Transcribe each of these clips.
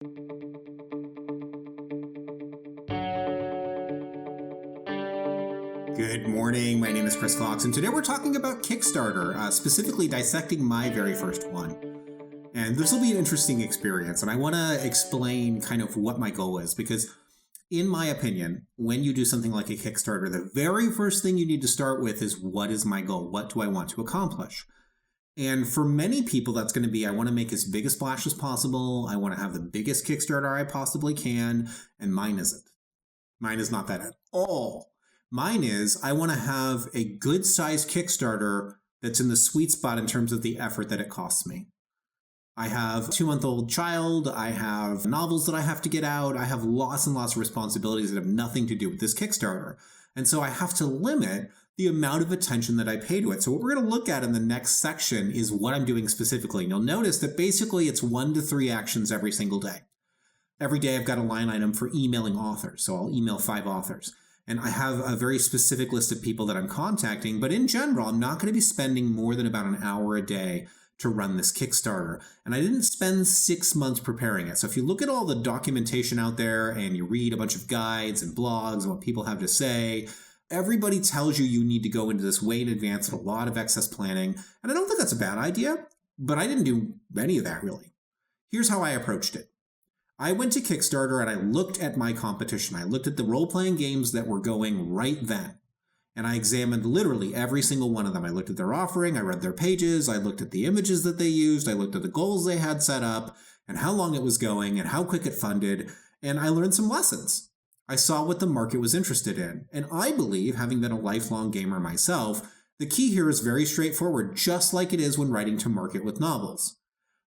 Good morning. My name is Chris Fox, and today we're talking about Kickstarter, specifically dissecting my very first one. And this will be an interesting experience, and I want to explain kind of what my goal is, because in my opinion, when you do something like a Kickstarter, the very first thing you need to start with is, what is my goal? What do I want to accomplish? And for many people, that's going to be, I want to make as big a splash as possible. I want to have the biggest Kickstarter I possibly can, and mine isn't. Mine is not that at all. Mine is, I want to have a good-sized Kickstarter that's in the sweet spot in terms of the effort that it costs me. I have a 2-month-old child, I have novels that I have to get out, I have lots and lots of responsibilities that have nothing to do with this Kickstarter. And so I have to limit the amount of attention that I pay to it. So what we're going to look at in the next section is what I'm doing specifically. And you'll notice that basically it's 1 to 3 actions every single day. Every day I've got a line item for emailing authors, so I'll email 5 authors. And I have a very specific list of people that I'm contacting, but in general, I'm not going to be spending more than about an hour a day to run this Kickstarter. And I didn't spend 6 months preparing it. So if you look at all the documentation out there and you read a bunch of guides and blogs and what people have to say, everybody tells you need to go into this way in advance and a lot of excess planning. And I don't think that's a bad idea, but I didn't do any of that really. Here's how I approached it. I went to Kickstarter and I looked at my competition. I looked at the role-playing games that were going right then. And I examined literally every single one of them. I looked at their offering, I read their pages, I looked at the images that they used, I looked at the goals they had set up, and how long it was going, and how quick it funded, and I learned some lessons. I saw what the market was interested in. And I believe, having been a lifelong gamer myself, the key here is very straightforward, just like it is when writing to market with novels.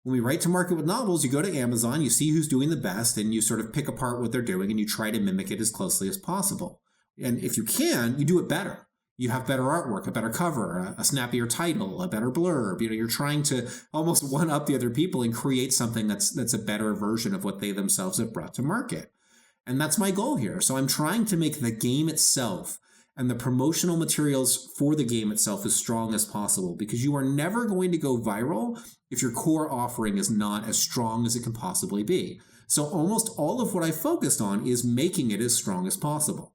When we write to market with novels, you go to Amazon, you see who's doing the best, and you sort of pick apart what they're doing, and you try to mimic it as closely as possible. And if you can, you do it better. You have better artwork, a better cover, a snappier title, a better blurb. You're trying to almost one-up the other people and create something that's a better version of what they themselves have brought to market. And that's my goal here. So I'm trying to make the game itself and the promotional materials for the game itself as strong as possible, because you are never going to go viral if your core offering is not as strong as it can possibly be. So almost all of what I focused on is making it as strong as possible.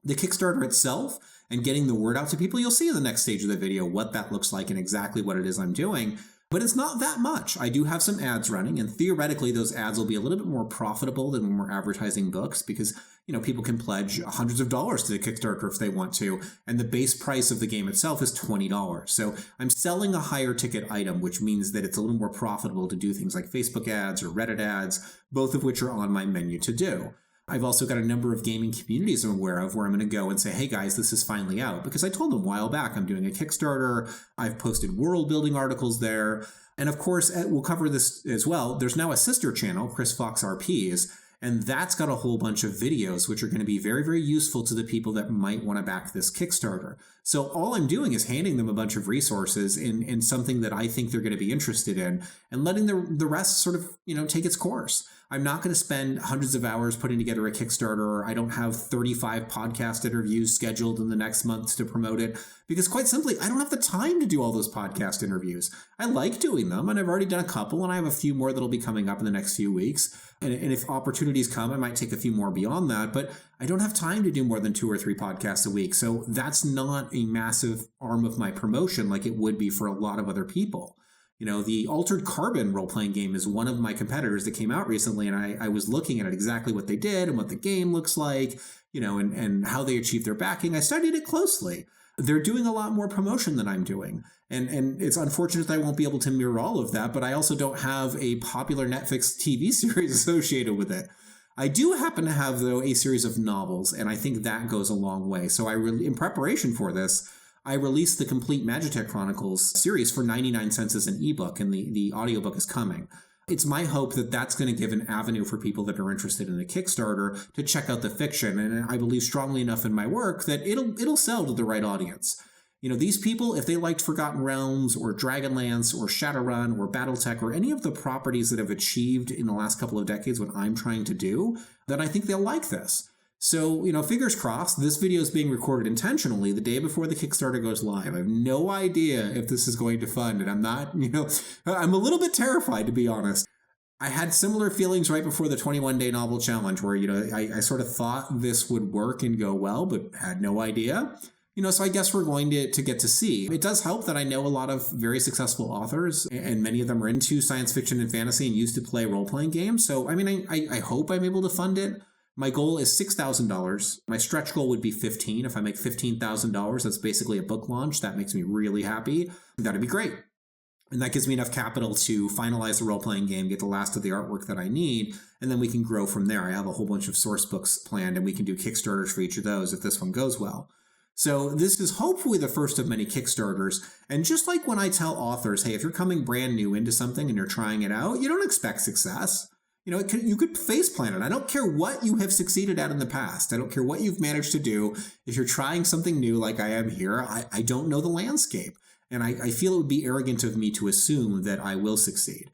The Kickstarter itself and getting the word out to people, you'll see in the next stage of the video what that looks like and exactly what it is I'm doing. But it's not that much. I do have some ads running, and theoretically those ads will be a little bit more profitable than when we're advertising books, because people can pledge hundreds of dollars to the Kickstarter if they want to, and the base price of the game itself is $20. So I'm selling a higher ticket item, which means that it's a little more profitable to do things like Facebook ads or Reddit ads, both of which are on my menu to do. I've also got a number of gaming communities I'm aware of where I'm going to go and say, hey guys, this is finally out. Because I told them a while back I'm doing a Kickstarter. I've posted world building articles there. And of course, we'll cover this as well. There's now a sister channel, Chris Fox RPs, and that's got a whole bunch of videos which are going to be very, very useful to the people that might want to back this Kickstarter. So all I'm doing is handing them a bunch of resources in something that I think they're going to be interested in, and letting the rest sort of, take its course. I'm not going to spend hundreds of hours putting together a Kickstarter. I don't have 35 podcast interviews scheduled in the next month to promote it, because quite simply, I don't have the time to do all those podcast interviews. I like doing them, and I've already done a couple, and I have a few more that'll be coming up in the next few weeks. And if opportunities come, I might take a few more beyond that, but I don't have time to do more than 2 or 3 podcasts a week. So that's not a massive arm of my promotion like it would be for a lot of other people. The Altered Carbon role-playing game is one of my competitors that came out recently, and I was looking at exactly what they did and what the game looks like, and how they achieved their backing. I studied it closely. They're doing a lot more promotion than I'm doing. And it's unfortunate that I won't be able to mirror all of that, but I also don't have a popular Netflix TV series associated with it. I do happen to have, though, a series of novels, and I think that goes a long way. So in preparation for this, I released the complete Magitech Chronicles series for 99 cents as an ebook, and the audiobook is coming. It's my hope that that's going to give an avenue for people that are interested in a Kickstarter to check out the fiction, and I believe strongly enough in my work that it'll sell to the right audience. These people, if they liked Forgotten Realms or Dragonlance or Shadowrun or Battletech or any of the properties that have achieved in the last couple of decades what I'm trying to do, then I think they'll like this. So, fingers crossed, this video is being recorded intentionally the day before the Kickstarter goes live. I have no idea if this is going to fund, and I'm not, I'm a little bit terrified, to be honest. I had similar feelings right before the 21-day novel challenge where, I sort of thought this would work and go well, but had no idea. So I guess we're going to get to see. It does help that I know a lot of very successful authors, and many of them are into science fiction and fantasy and used to play role-playing games. So, I mean, I hope I'm able to fund it. My goal is $6,000. My stretch goal would be 15. If I make $15,000, that's basically a book launch. That makes me really happy. That'd be great. And that gives me enough capital to finalize the role-playing game, get the last of the artwork that I need, and then we can grow from there. I have a whole bunch of source books planned, and we can do Kickstarters for each of those if this one goes well. So this is hopefully the first of many Kickstarters. And just like when I tell authors, hey, if you're coming brand new into something and you're trying it out, you don't expect success. You could faceplant it. I don't care what you have succeeded at in the past. I don't care what you've managed to do. If you're trying something new like I am here, I don't know the landscape. And I feel it would be arrogant of me to assume that I will succeed.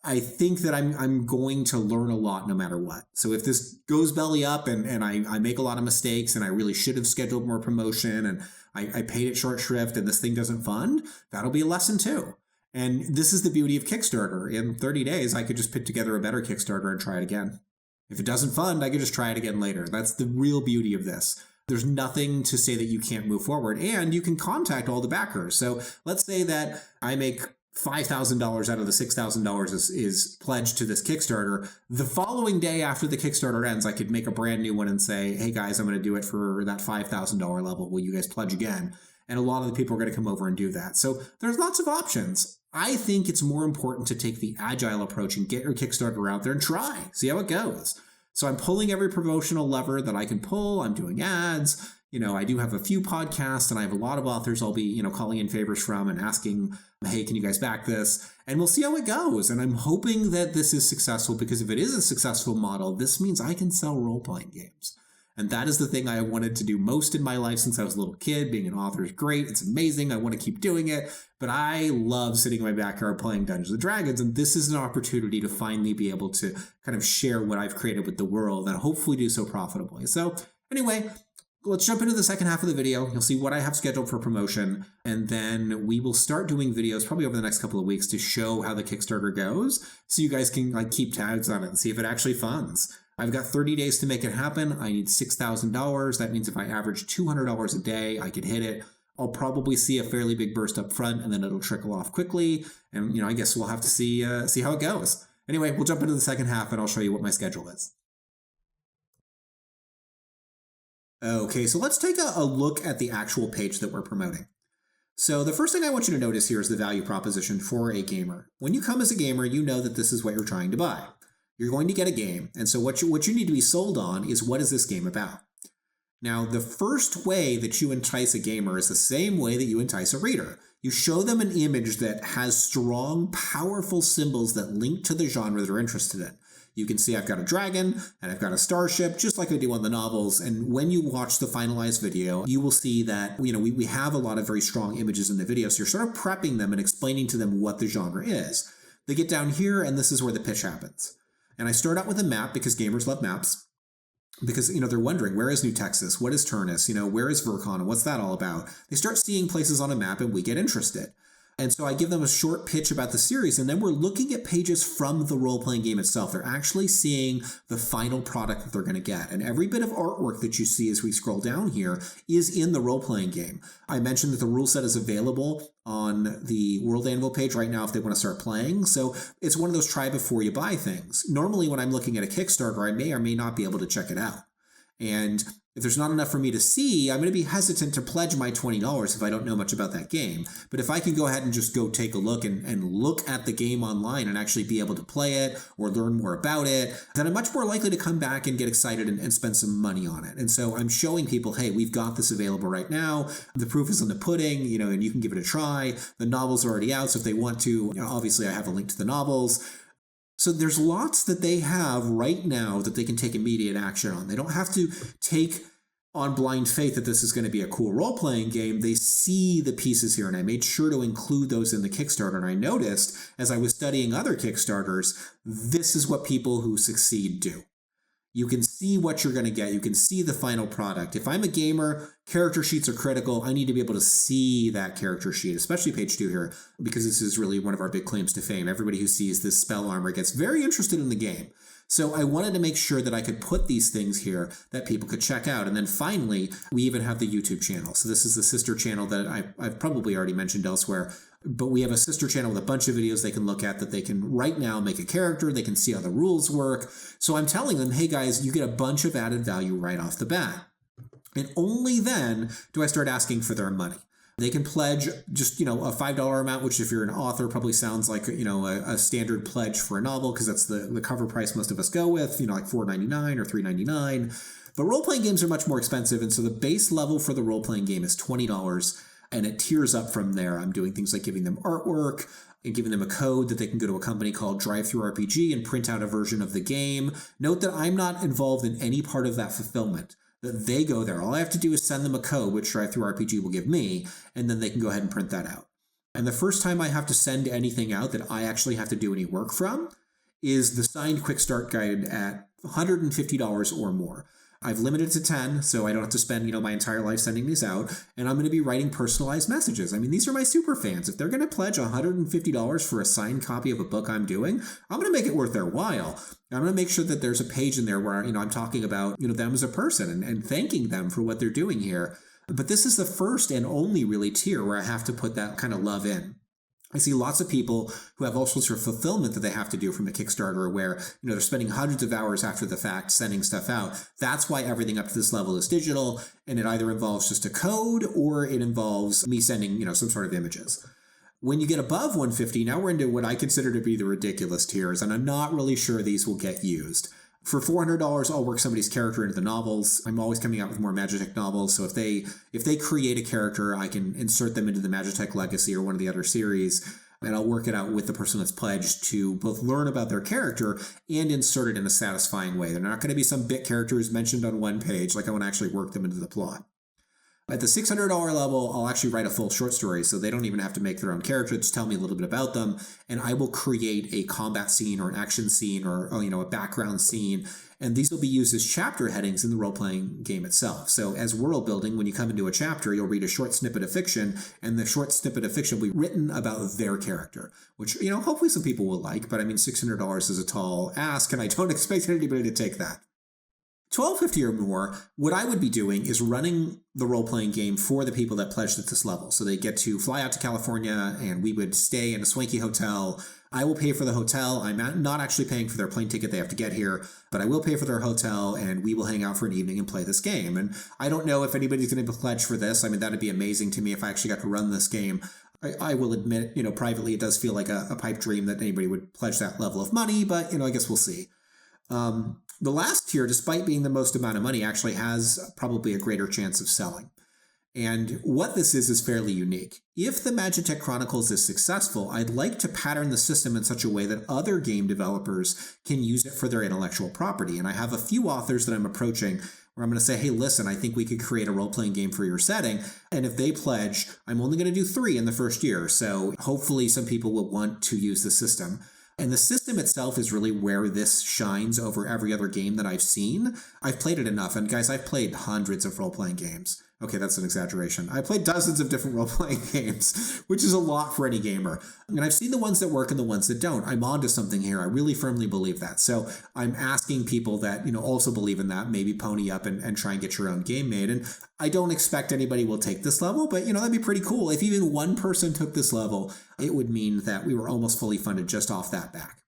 I think that I'm going to learn a lot no matter what. So if this goes belly up and I make a lot of mistakes and I really should have scheduled more promotion and I paid it short shrift and this thing doesn't fund, that'll be a lesson too. And this is the beauty of Kickstarter. In 30 days, I could just put together a better Kickstarter and try it again. If it doesn't fund, I could just try it again later. That's the real beauty of this. There's nothing to say that you can't move forward, and you can contact all the backers. So let's say that I make $5,000 out of the $6,000 is pledged to this Kickstarter. The following day after the Kickstarter ends, I could make a brand new one and say, hey guys, I'm going to do it for that $5,000 level. Will you guys pledge again? And a lot of the people are going to come over and do that. So there's lots of options. I think it's more important to take the agile approach and get your Kickstarter out there and try, see how it goes. So I'm pulling every promotional lever that I can pull. I'm doing ads. I do have a few podcasts and I have a lot of authors I'll be, calling in favors from and asking, hey, can you guys back this? And we'll see how it goes. And I'm hoping that this is successful because if it is a successful model, this means I can sell role-playing games. And that is the thing I wanted to do most in my life since I was a little kid. Being an author is great. It's amazing. I want to keep doing it. But I love sitting in my backyard playing Dungeons and Dragons. And this is an opportunity to finally be able to kind of share what I've created with the world and hopefully do so profitably. So anyway, let's jump into the second half of the video. You'll see what I have scheduled for promotion. And then we will start doing videos probably over the next couple of weeks to show how the Kickstarter goes. So you guys can keep tabs on it and see if it actually funds. I've got 30 days to make it happen. I need $6,000. That means if I average $200 a day, I could hit it. I'll probably see a fairly big burst up front and then it'll trickle off quickly. And, I guess we'll have to see how it goes. Anyway, we'll jump into the second half and I'll show you what my schedule is. Okay, so let's take a look at the actual page that we're promoting. So the first thing I want you to notice here is the value proposition for a gamer. When you come as a gamer, you know that this is what you're trying to buy. You're going to get a game. And so what you need to be sold on is, what is this game about? Now, the first way that you entice a gamer is the same way that you entice a reader. You show them an image that has strong, powerful symbols that link to the genre they're interested in. You can see I've got a dragon and I've got a starship, just like I do on the novels. And when you watch the finalized video, you will see that, we have a lot of very strong images in the video. So you're sort of prepping them and explaining to them what the genre is. They get down here and this is where the pitch happens. And I start out with a map because gamers love maps. Because, they're wondering, where is New Texas? What is Turnus? Where is Vercon? And what's that all about? They start seeing places on a map and we get interested. And so I give them a short pitch about the series, and then we're looking at pages from the role-playing game itself. They're actually seeing the final product that they're going to get. And every bit of artwork that you see as we scroll down here is in the role-playing game. I mentioned that the rule set is available on the World Anvil page right now if they want to start playing. So it's one of those try before you buy things. Normally when I'm looking at a Kickstarter, I may or may not be able to check it out. And if there's not enough for me to see, I'm going to be hesitant to pledge my $20 if I don't know much about that game. But if I can go ahead and just go take a look and look at the game online and actually be able to play it or learn more about it, then I'm much more likely to come back and get excited and spend some money on it. And so I'm showing people, hey, we've got this available right now. The proof is in the pudding, and you can give it a try. The novel's already out, so if they want to, obviously I have a link to the novels. So there's lots that they have right now that they can take immediate action on. They don't have to take on blind faith that this is going to be a cool role-playing game. They see the pieces here, and I made sure to include those in the Kickstarter. And I noticed, as I was studying other Kickstarters, this is what people who succeed do. You can see what you're going to get. You can see the final product. If I'm a gamer, character sheets are critical. I need to be able to see that character sheet, especially page 2 here, because this is really one of our big claims to fame. Everybody who sees this spell armor gets very interested in the game. So I wanted to make sure that I could put these things here that people could check out. And then finally, we even have the YouTube channel. So this is the sister channel that I've probably already mentioned elsewhere, but we have a sister channel with a bunch of videos they can look at that they can right now make a character. They can see how the rules work. So I'm telling them, hey guys, you get a bunch of added value right off the bat. And only then do I start asking for their money. They can pledge just, a $5 amount, which if you're an author probably sounds like, a standard pledge for a novel, because that's the cover price most of us go with, like $4.99 or $3.99. But role-playing games are much more expensive. And so the base level for the role-playing game is $20, and it tiers up from there. I'm doing things like giving them artwork and giving them a code that they can go to a company called Drive-Thru-RPG and print out a version of the game. Note that I'm not involved in any part of that fulfillment. That they go there. All I have to do is send them a code, which Drive-Thru-RPG will give me, and then they can go ahead and print that out. And the first time I have to send anything out that I actually have to do any work from is the signed Quick Start Guide at $150 or more. I've limited to 10, so I don't have to spend, my entire life sending these out. And I'm going to be writing personalized messages. I mean, these are my super fans. If they're going to pledge $150 for a signed copy of a book I'm doing, I'm going to make it worth their while. I'm going to make sure that there's a page in there where, I'm talking about, them as a person and thanking them for what they're doing here. But this is the first and only really tier where I have to put that kind of love in. I see lots of people who have all sorts of fulfillment that they have to do from a Kickstarter where, they're spending hundreds of hours after the fact sending stuff out. That's why everything up to this level is digital, and it either involves just a code or it involves me sending, some sort of images. When you get above 150, now we're into what I consider to be the ridiculous tiers, and I'm not really sure these will get used. For $400, I'll work somebody's character into the novels. I'm always coming out with more Magitech novels, so if they create a character, I can insert them into the Magitech Legacy or one of the other series, and I'll work it out with the person that's pledged to both learn about their character and insert it in a satisfying way. They're not going to be some bit characters mentioned on one page. Like, I want to actually work them into the plot. At the $600 level, I'll actually write a full short story, so they don't even have to make their own character. Just tell me a little bit about them, and I will create a combat scene or an action scene or a background scene, and these will be used as chapter headings in the role-playing game itself. So as world building, when you come into a chapter, you'll read a short snippet of fiction, and the short snippet of fiction will be written about their character, which, hopefully some people will like, but I mean, $600 is a tall ask, and I don't expect anybody to take that. $12.50 or more, what I would be doing is running the role-playing game for the people that pledged at this level. So they get to fly out to California, and we would stay in a swanky hotel. I will pay for the hotel. I'm not actually paying for their plane ticket. They have to get here, but I will pay for their hotel, and we will hang out for an evening and play this game. And I don't know if anybody's going to pledge for this. I mean, that'd be amazing to me if I actually got to run this game. I will admit, privately, it does feel like a pipe dream that anybody would pledge that level of money, but, I guess we'll see. The last tier, despite being the most amount of money, actually has probably a greater chance of selling. And what this is fairly unique. If the Magitech Chronicles is successful, I'd like to pattern the system in such a way that other game developers can use it for their intellectual property. And I have a few authors that I'm approaching where I'm going to say, hey, listen, I think we could create a role-playing game for your setting. And if they pledge, I'm only going to do 3 in the first year. So hopefully some people will want to use the system. And the system itself is really where this shines over every other game that I've seen. I've played it enough. And guys, I've played hundreds of role-playing games. Okay, that's an exaggeration. I played dozens of different role-playing games, which is a lot for any gamer. And I've seen the ones that work and the ones that don't. I'm onto something here. I really firmly believe that. So I'm asking people that, also believe in that, maybe pony up and try and get your own game made. And I don't expect anybody will take this level, but, that'd be pretty cool. If even one person took this level, it would mean that we were almost fully funded just off that back.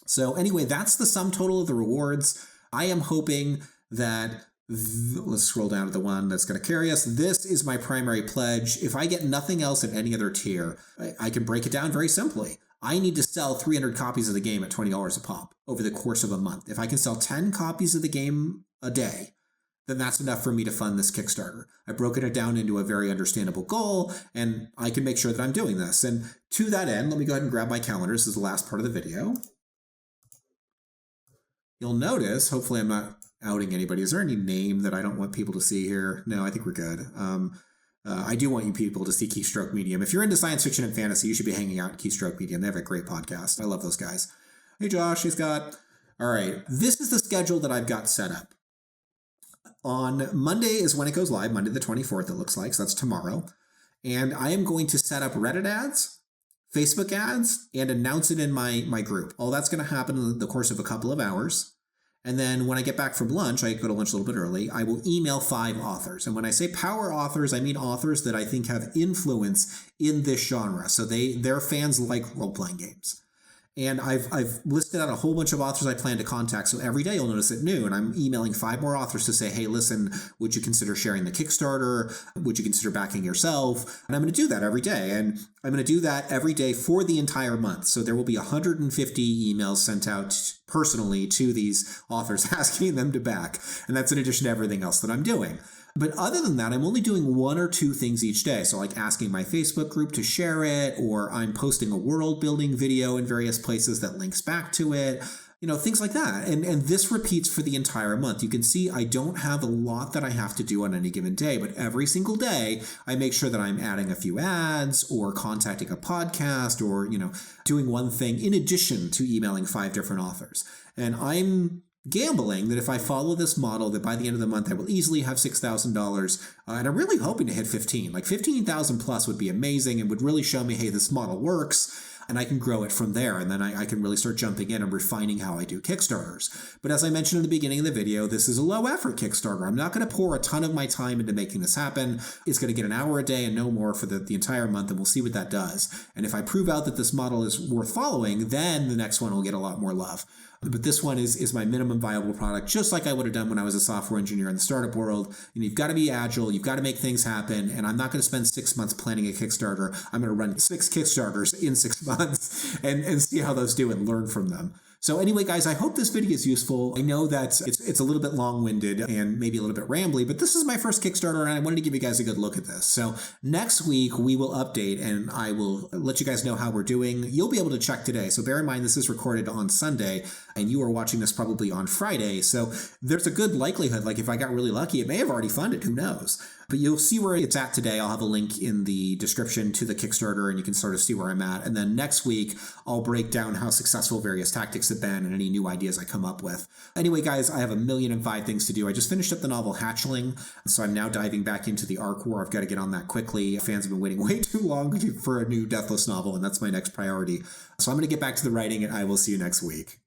So anyway, that's the sum total of the rewards. I am hoping that let's scroll down to the one that's going to carry us. This is my primary pledge. If I get nothing else at any other tier, I can break it down very simply. I need to sell 300 copies of the game at $20 a pop over the course of a month. If I can sell 10 copies of the game a day, then that's enough for me to fund this Kickstarter. I've broken it down into a very understandable goal, and I can make sure that I'm doing this. And to that end, let me go ahead and grab my calendar. This is the last part of the video. You'll notice, hopefully I'm not outing anybody. Is there any name that I don't want people to see here? No, I think we're good. I do want you people to see Keystroke Medium. If you're into science fiction and fantasy, you should be hanging out at Keystroke Medium. They have a great podcast. I love those guys. Hey, Josh. Hey, Scott. All right, this is the schedule that I've got set up. On Monday is when it goes live, Monday the 24th, it looks like, so that's tomorrow. And I am going to set up Reddit ads, Facebook ads, and announce it in my group. All that's going to happen in the course of a couple of hours. And then when I get back from lunch, I go to lunch a little bit early, I will email 5 authors. And when I say power authors, I mean authors that I think have influence in this genre. So their fans like role-playing games. And I've listed out a whole bunch of authors I plan to contact. So every day you'll notice at noon, I'm emailing 5 more authors to say, hey, listen, would you consider sharing the Kickstarter? Would you consider backing yourself? And I'm going to do that every day. And I'm going to do that every day for the entire month. So there will be 150 emails sent out personally to these authors asking them to back. And that's in addition to everything else that I'm doing. But other than that, I'm only doing 1 or 2 things each day. So like asking my Facebook group to share it, or I'm posting a world building video in various places that links back to it, things like that. And this repeats for the entire month. You can see I don't have a lot that I have to do on any given day, but every single day I make sure that I'm adding a few ads or contacting a podcast or, doing one thing in addition to emailing 5 different authors. And I'm gambling that if I follow this model, that by the end of the month I will easily have $6,000, and I'm really hoping to hit 15. Like 15,000 plus would be amazing and would really show me, hey, this model works, and I can grow it from there, and then I can really start jumping in and refining how I do Kickstarters. But as I mentioned in the beginning of the video, this is a low-effort Kickstarter. I'm not going to pour a ton of my time into making this happen. It's going to get an hour a day and no more for the entire month, and we'll see what that does. And if I prove out that this model is worth following, then the next one will get a lot more love. But this one is my minimum viable product, just like I would have done when I was a software engineer in the startup world. And you've got to be agile. You've got to make things happen. And I'm not going to spend 6 months planning a Kickstarter. I'm going to run 6 Kickstarters in 6 months and see how those do and learn from them. So anyway, guys, I hope this video is useful. I know that it's a little bit long-winded and maybe a little bit rambly, but this is my first Kickstarter, and I wanted to give you guys a good look at this. So next week, we will update, and I will let you guys know how we're doing. You'll be able to check today. So bear in mind, this is recorded on Sunday, and you are watching this probably on Friday. So there's a good likelihood, like if I got really lucky, it may have already funded, who knows? But you'll see where it's at today. I'll have a link in the description to the Kickstarter, and you can sort of see where I'm at. And then next week, I'll break down how successful various tactics have been and any new ideas I come up with. Anyway, guys, I have 1,000,005 things to do. I just finished up the novel Hatchling, so I'm now diving back into the Ark War. I've got to get on that quickly. Fans have been waiting way too long for a new Deathless novel, and that's my next priority. So I'm going to get back to the writing, and I will see you next week.